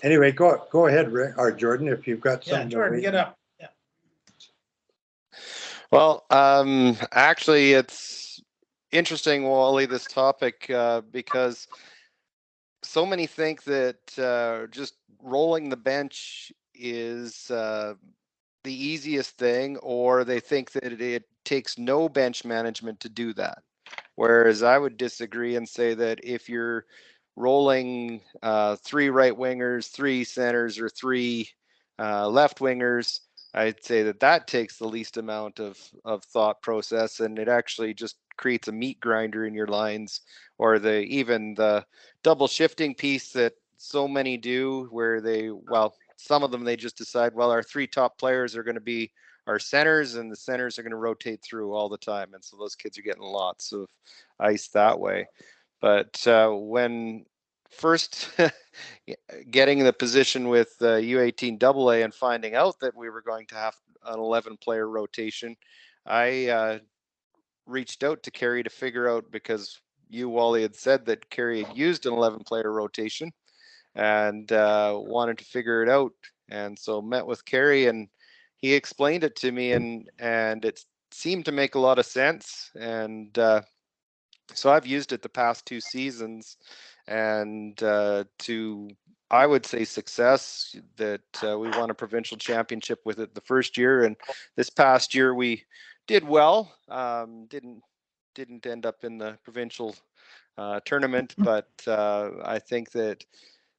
Anyway, go ahead, Rick, or Jordan, if you've got something. Jordan, get up. Yeah. Well, actually, it's interesting, Wally, this topic, because so many think that just rolling the bench is the easiest thing, or they think that it takes no bench management to do that. Whereas I would disagree and say that if you're rolling 3 right wingers, 3 centers, or 3 left wingers, I'd say that that takes the least amount of thought process, and it actually just creates a meat grinder in your lines, or even the double shifting piece that so many do, where some of them, they just decide, well, our 3 top players are going to be our centers, and the centers are going to rotate through all the time, and so those kids are getting lots of ice that way. But when first getting the position with U18 AA and finding out that we were going to have an 11-player rotation, I reached out to Kerry to figure out, because you, Wally, had said that Kerry had used an 11-player rotation and wanted to figure it out. And so met with Kerry, and he explained it to me, and it seemed to make a lot of sense. And so I've used it the past 2 seasons, and to, I would say, success, that we won a provincial championship with it the first year, and this past year we did well. Didn't end up in the provincial tournament, but I think that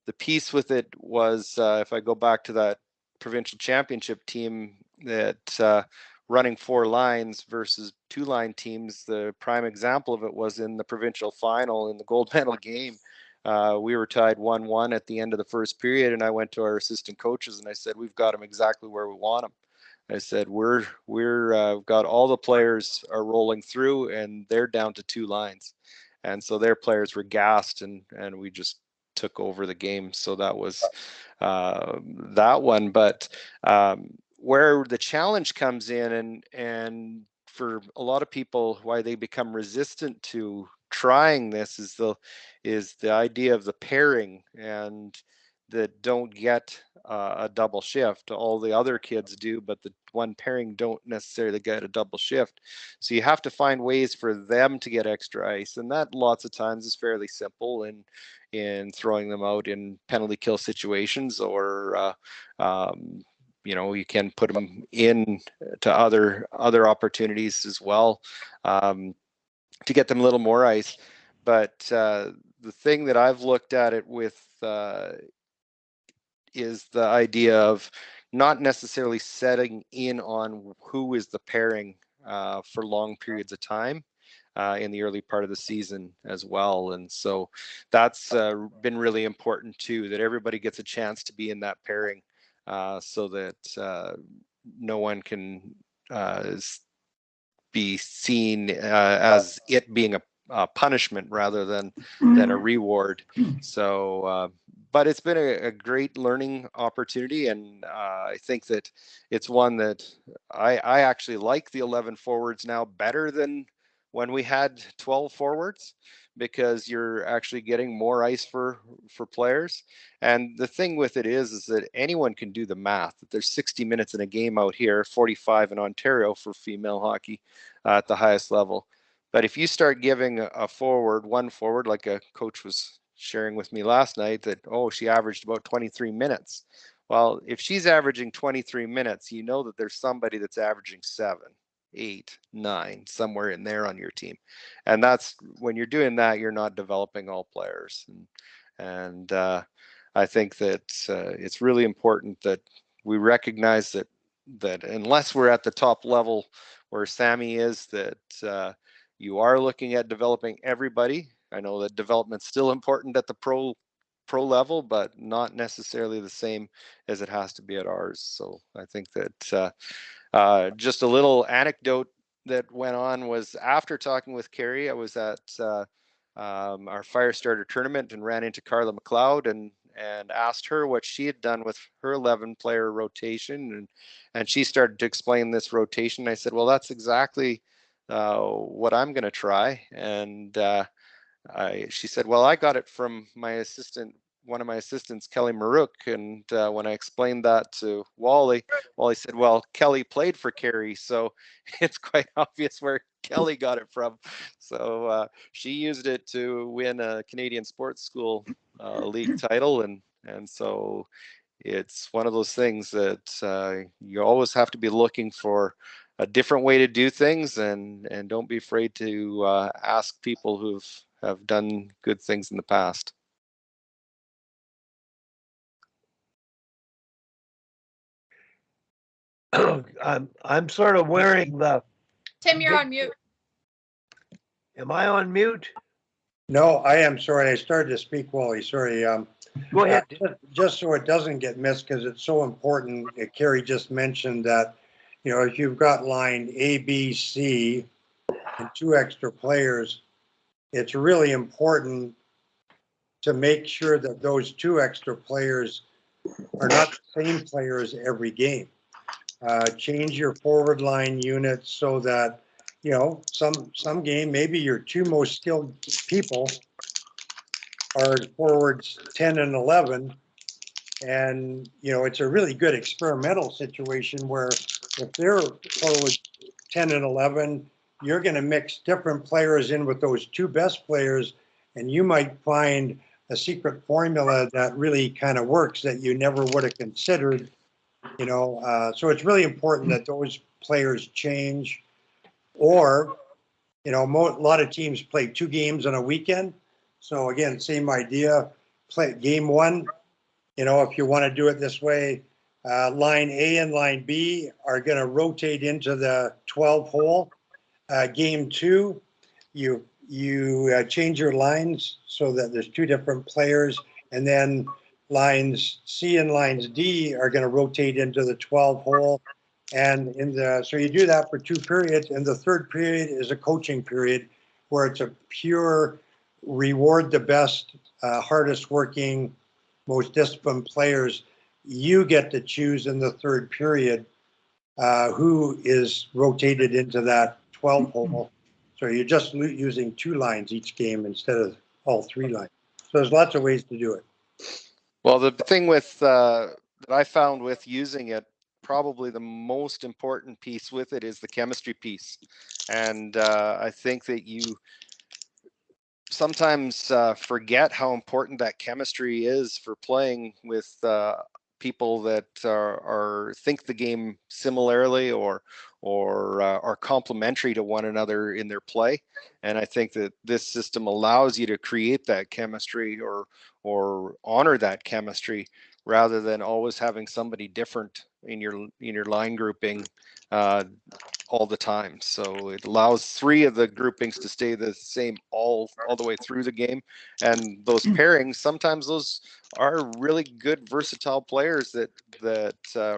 the piece with it was, if I go back to that provincial championship team, that running 4 lines versus 2-line teams, the prime example of it was in the provincial final in the gold medal game. We were tied 1-1 at the end of the first period, and I went to our assistant coaches and I said, we've got them exactly where we want them. I said, we're got all the players are rolling through, and they're down to 2 lines. And so their players were gassed, and we just took over the game. So that was that one. But where the challenge comes in, and for a lot of people, why they become resistant to trying this is the idea of the pairing, and that don't get a double shift. All the other kids do, but the one pairing don't necessarily get a double shift. So you have to find ways for them to get extra ice, and that lots of times is fairly simple in throwing them out in penalty kill situations, or you can put them in to other opportunities as well, to get them a little more ice. But the thing that I've looked at it with is the idea of not necessarily setting in on who is the pairing for long periods of time in the early part of the season as well. And so that's been really important too, that everybody gets a chance to be in that pairing, so that no one can be seen as it being a punishment rather than a reward. So but it's been a great learning opportunity, and I think that it's one that I actually like the 11 forwards now better than when we had 12 forwards, because you're actually getting more ice for players. And the thing with it is that anyone can do the math, that there's 60 minutes in a game out here, 45 in Ontario for female hockey at the highest level. But if you start giving one forward, like a coach was sharing with me last night, that, she averaged about 23 minutes. Well, if she's averaging 23 minutes, you know that there's somebody that's averaging 7, 8, 9, somewhere in there on your team. And that's, when you're doing that, you're not developing all players. And I think that it's really important that we recognize that unless we're at the top level where Sammy is, that you are looking at developing everybody. I know that development's still important at the pro level, but not necessarily the same as it has to be at ours. So I think that just a little anecdote that went on was, after talking with Kerry, I was at our fire starter tournament and ran into Carla McLeod and asked her what she had done with her 11-player rotation, and she started to explain this rotation. I said, well, that's exactly what I'm going to try. And she said, well, I got it from my assistant one of my assistants, Kelly Marook, and when I explained that to Wally said, well, Kelly played for Carey, so it's quite obvious where Kelly got it from. So she used it to win a Canadian Sports School league title, and so it's one of those things that you always have to be looking for a different way to do things, and don't be afraid to ask people who have done good things in the past. I'm sort of wearing the. Tim, you're on mute. Am I on mute? No, I am sorry. I started to speak, Wally. Sorry. Go ahead. Just so it doesn't get missed, because it's so important. Carey just mentioned that, if you've got line A, B, C, and 2 extra players, it's really important to make sure that those 2 extra players are not the same players every game. Change your forward line units so that, some game, maybe your 2 most skilled people are forwards 10 and 11. And, it's a really good experimental situation where if they're forwards 10 and 11, you're going to mix different players in with those 2 best players, and you might find a secret formula that really kind of works that you never would have considered. So it's really important that those players change. Or, a lot of teams play 2 games on a weekend. So again, same idea. Play game 1. If you want to do it this way, line A and line B are going to rotate into the 12 hole. Game 2, you change your lines so that there's 2 different players, and then lines C and lines D are going to rotate into the 12 hole. And so you do that for 2 periods, and the 3rd period is a coaching period where it's a pure reward the best, hardest working, most disciplined players. You get to choose in the 3rd period who is rotated into that 12 hole. So you're just using 2 lines each game instead of all 3 lines. So there's lots of ways to do it. Well, the thing with that I found with using it, probably the most important piece with it is the chemistry piece. And I think that you sometimes forget how important that chemistry is for playing with people that are think the game similarly or are complementary to one another in their play. And I think that this system allows you to create that chemistry or honor that chemistry rather than always having somebody different in your line grouping all the time. So it allows 3 of the groupings to stay the same all the way through the game. And those pairings, sometimes those are really good versatile players that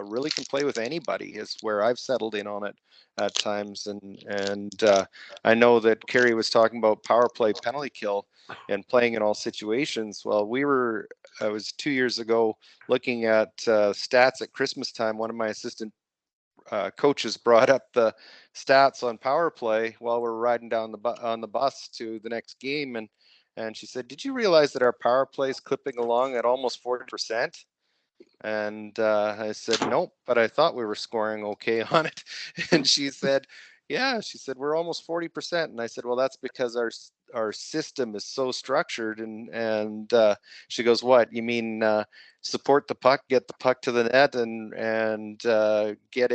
really can play with anybody, is where I've settled in on it at times. And I know that Carey was talking about power play, penalty kill, and playing in all situations. Well, I was 2 years ago looking at stats at Christmas time. One of my assistant coaches brought up the stats on power play while we're riding down on the bus to the next game, and she said, "Did you realize that our power play is clipping along at almost 40%?" And I said, "Nope, but I thought we were scoring okay on it." And she said, "Yeah," she said, "we're almost 40%." And I said, "Well, that's because our system is so structured." And she goes, "What you mean? Support the puck, get the puck to the net, and get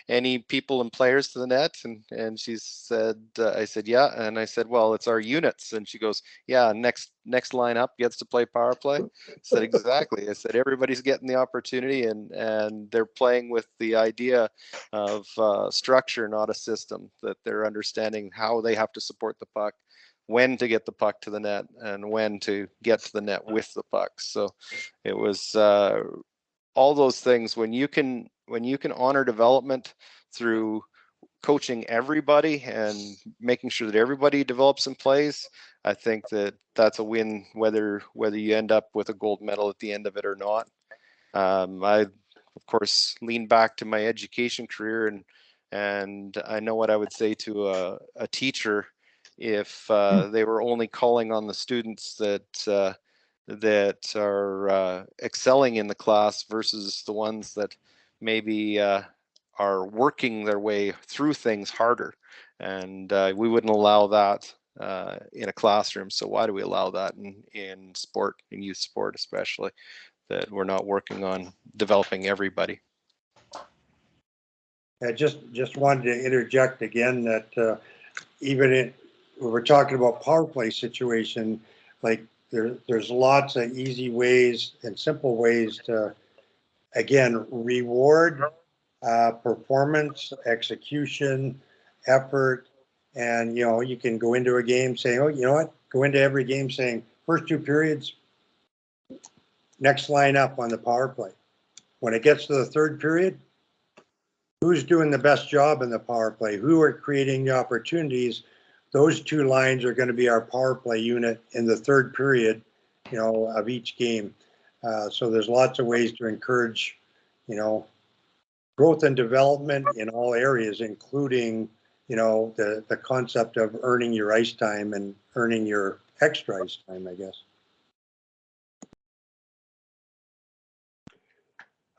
any people and players to the net?" And she said, "I said, yeah." And I said, "Well, it's our units." And she goes, "Yeah, next line up gets to play power play." I said, "Exactly." I said, "Everybody's getting the opportunity, and they're playing with the idea of structure, not a system. That they're understanding how they have to support the puck, when to get the puck to the net, and when to get to the net with the puck." So it was all those things. When you can honor development through coaching everybody and making sure that everybody develops and plays, I think that that's a win, whether you end up with a gold medal at the end of it or not. I of course lean back to my education career, and I know what I would say to a teacher if they were only calling on the students that that are excelling in the class versus the ones that maybe are working their way through things harder. And we wouldn't allow that in a classroom. So why do we allow that in sport, in youth sport especially, that we're not working on developing everybody? I just wanted to interject again that even when we're talking about power play situation, like there's lots of easy ways and simple ways to, again, reward performance, execution, effort. And, you know, you can go into a game saying, oh, you know what? Go into every game saying, first 2 periods, next line up on the power play. When it gets to the 3rd period, who's doing the best job in the power play? Who are creating the opportunities? Those 2 lines are going to be our power play unit in the 3rd period, you know, of each game. So there's lots of ways to encourage, you know, growth and development in all areas, including, you know, the concept of earning your ice time and earning your extra ice time, I guess.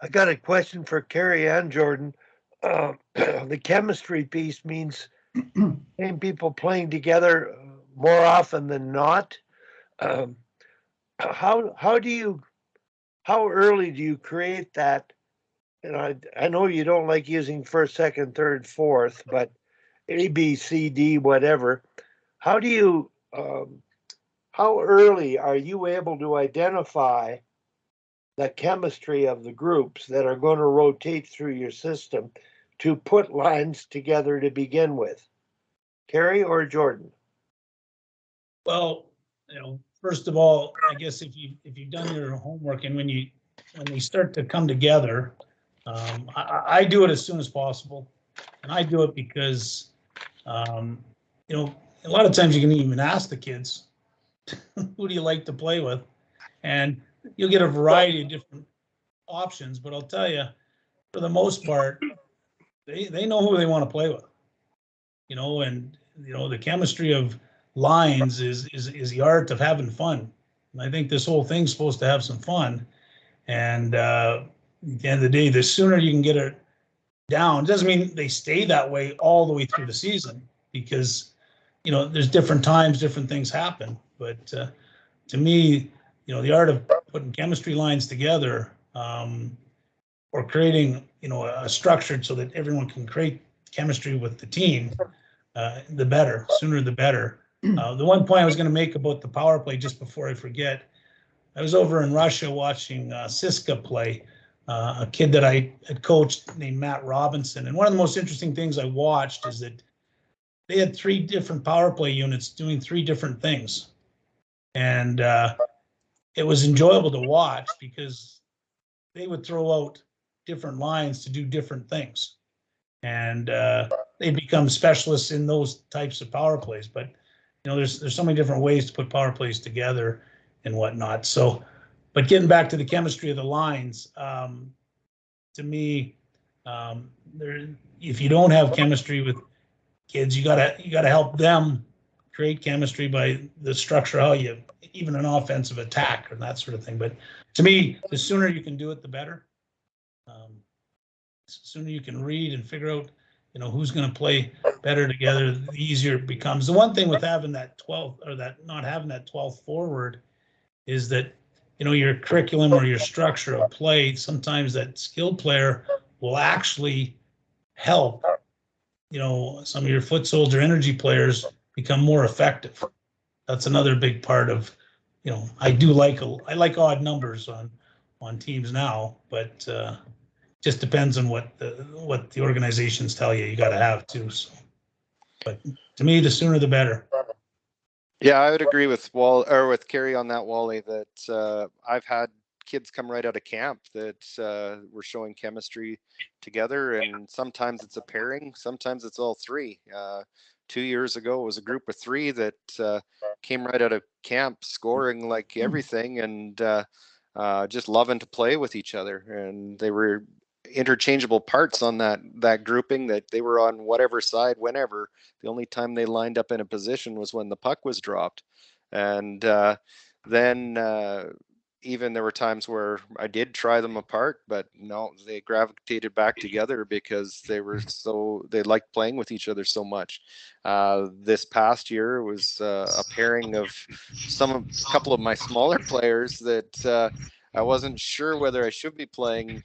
I got a question for Carrie and Jordan. The chemistry piece means same people playing together more often than not. How early do you create that? And I know you don't like using first, second, third, fourth, but A, B, C, D, whatever. How do you how early are you able to identify the chemistry of the groups that are going to rotate through your system to put lines together to begin with? Carrie or Jordan? Well, first of all, I guess if you've done your homework and when they start to come together, I do it as soon as possible, and I do it because a lot of times you can even ask the kids, who do you like to play with, and you'll get a variety of different options. But I'll tell you, for the most part, they know who they want to play with, and the chemistry of lines is the art of having fun. And I think this whole thing's supposed to have some fun. And at the end of the day, the sooner you can get it down, doesn't mean they stay that way all the way through the season, because there's different times, different things happen. But to me, the art of putting chemistry lines together, or creating a structured so that everyone can create chemistry with the team, the better. Sooner the better. The one point I was going to make about the power play, just before I forget, I was over in Russia watching Siska play, a kid that I had coached named Matt Robinson. And one of the most interesting things I watched is that they had 3 different power play units doing 3 different things. And it was enjoyable to watch because they would throw out different lines to do different things. And they become specialists in those types of power plays. But there's so many different ways to put power plays together and whatnot. So, but getting back to the chemistry of the lines, to me, if you don't have chemistry with kids, you gotta help them create chemistry by the structure, how you, even an offensive attack or that sort of thing. But to me, the sooner you can do it, the better. The sooner you can read and figure out, who's going to play better together, the easier it becomes. The one thing with having that 12th, or that not having that 12th forward, is that, your curriculum or your structure of play, sometimes that skilled player will actually help, some of your foot soldier energy players become more effective. That's another big part of, I like odd numbers on teams now, but just depends on what the organizations tell you got to have too. So, but to me, the sooner the better. Yeah, I would agree with Carrie on that, Wally, that I've had kids come right out of camp that were showing chemistry together, and sometimes it's a pairing, sometimes it's all 3. 2 years ago, it was a group of 3 that came right out of camp scoring like everything, and just loving to play with each other. And they were interchangeable parts on that grouping, that they were on whatever side whenever. The only time they lined up in a position was when the puck was dropped. And then even there were times where I did try them apart, but no, they gravitated back together because they liked playing with each other so much. This past year was a pairing of a couple of my smaller players that I wasn't sure whether I should be playing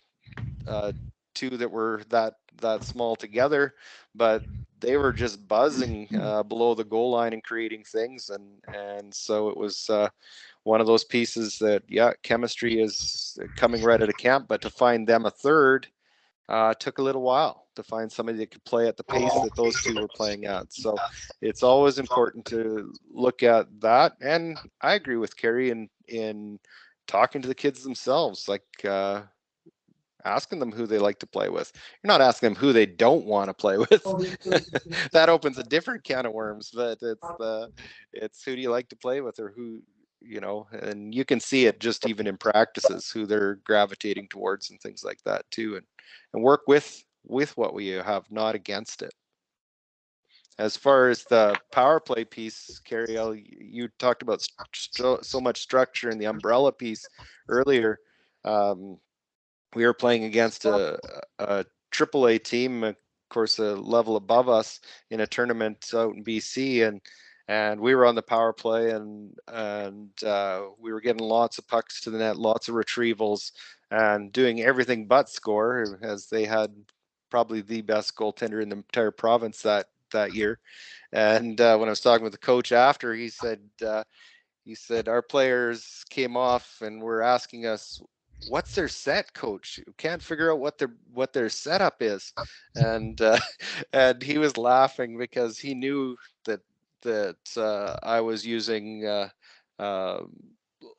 two that were that small together, but they were just buzzing below the goal line and creating things, and so it was one of those pieces that, yeah, chemistry is coming right out of camp, but to find them a third took a little while to find somebody that could play at the pace that those two were playing at. So it's always important to look at that. And I agree with Kerry in talking to the kids themselves, like asking them who they like to play with. You're not asking them who they don't want to play with. That opens a different can of worms, but it's who do you like to play with, or who, and you can see it just even in practices, who they're gravitating towards and things like that too, and work with what we have, not against it. As far as the power play piece, Kerry, you talked about so much structure in the umbrella piece earlier. We were playing against a AAA team, of course, a level above us in a tournament out in BC, and we were on the power play, and we were getting lots of pucks to the net, lots of retrievals, and doing everything but score, as they had probably the best goaltender in the entire province that year. And when I was talking with the coach after, he said our players came off and were asking us, what's their set, coach? We can't figure out what their setup is. And and he was laughing because he knew that I was using a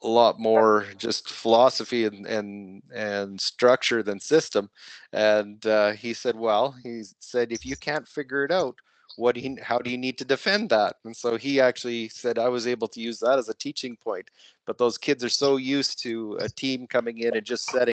lot more just philosophy and structure than system. And he said, if you can't figure it out, how do you need to defend that? And so he actually said I was able to use that as a teaching point. But those kids are so used to a team coming in and just setting